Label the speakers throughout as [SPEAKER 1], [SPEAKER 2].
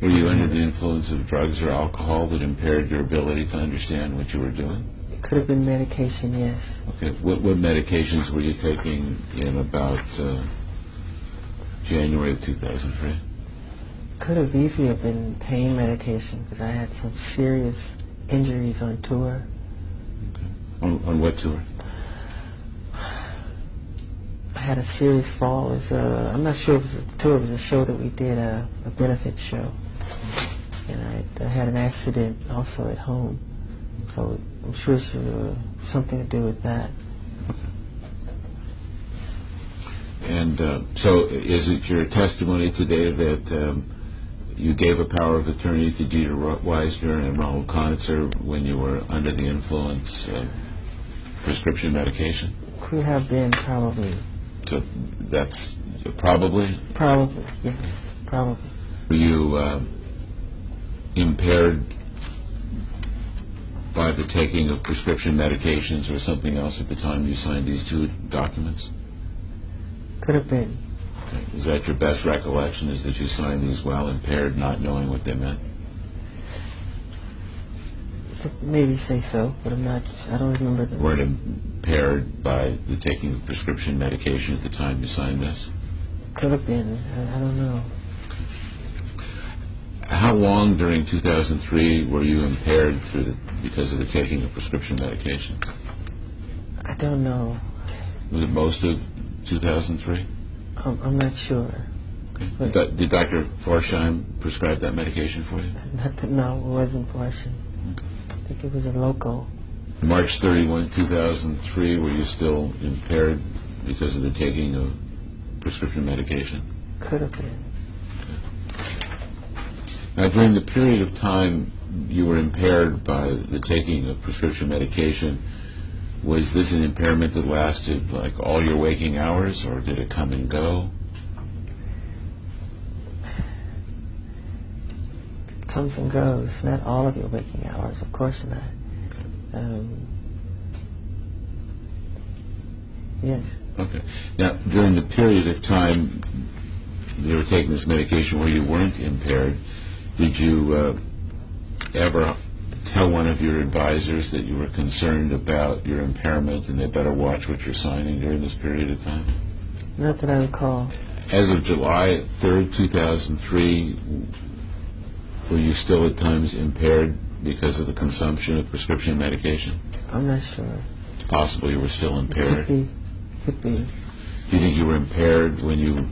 [SPEAKER 1] Were you under the influence of drugs or alcohol that impaired your ability to understand what you were doing?
[SPEAKER 2] It could have been medication, yes.
[SPEAKER 1] Okay. What medications were you taking in about January of 2003?
[SPEAKER 2] Could have easily have been pain medication because I had some serious injuries on tour.
[SPEAKER 1] Okay. On what tour?
[SPEAKER 2] I had a serious fall. It was, I'm not sure if it was a tour. It was a show that we did, a benefit show. And I had an accident also at home. So I'm sure it's something to do with that.
[SPEAKER 1] And so is it your testimony today that you gave a power of attorney to Dieter Weisner and Raoul Conitzer when you were under the influence of prescription medication?
[SPEAKER 2] Could have been, probably.
[SPEAKER 1] So that's probably?
[SPEAKER 2] Probably, yes, probably.
[SPEAKER 1] Were you impaired by the taking of prescription medications or something else at the time you signed these two documents?
[SPEAKER 2] Could have been.
[SPEAKER 1] Okay. Is that your best recollection, is that you signed these while impaired, not knowing what they meant?
[SPEAKER 2] Could maybe say so, but I don't remember them.
[SPEAKER 1] You weren't impaired by the taking of prescription medication at the time you signed this?
[SPEAKER 2] Could have been. I don't know.
[SPEAKER 1] How long during 2003 were you impaired because of the taking of prescription medication?
[SPEAKER 2] I don't know.
[SPEAKER 1] Was it most of 2003?
[SPEAKER 2] I'm not sure.
[SPEAKER 1] Okay. Did Dr. Forsheim prescribe that medication for you?
[SPEAKER 2] No, it wasn't Fortune. I think it was a local.
[SPEAKER 1] March 31, 2003, were you still impaired because of the taking of prescription medication?
[SPEAKER 2] Could have been.
[SPEAKER 1] Now, during the period of time you were impaired by the taking of prescription medication, was this an impairment that lasted like all your waking hours, or did it come and go?
[SPEAKER 2] Comes and goes. Not all of your waking hours, of course not. Yes.
[SPEAKER 1] Okay. Now, during the period of time you were taking this medication where you weren't impaired, did you ever tell one of your advisors that you were concerned about your impairment and they better watch what you're signing during this period of time?
[SPEAKER 2] Not that I recall.
[SPEAKER 1] As of July 3rd, 2003, were you still at times impaired because of the consumption of prescription medication?
[SPEAKER 2] I'm not sure.
[SPEAKER 1] It's possible you were still impaired.
[SPEAKER 2] Could be.
[SPEAKER 1] Do you think you were impaired when you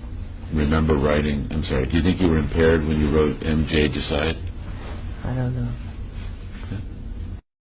[SPEAKER 1] remember writing, I'm sorry, do you think you were impaired when you wrote MJ Decide?
[SPEAKER 2] I don't know.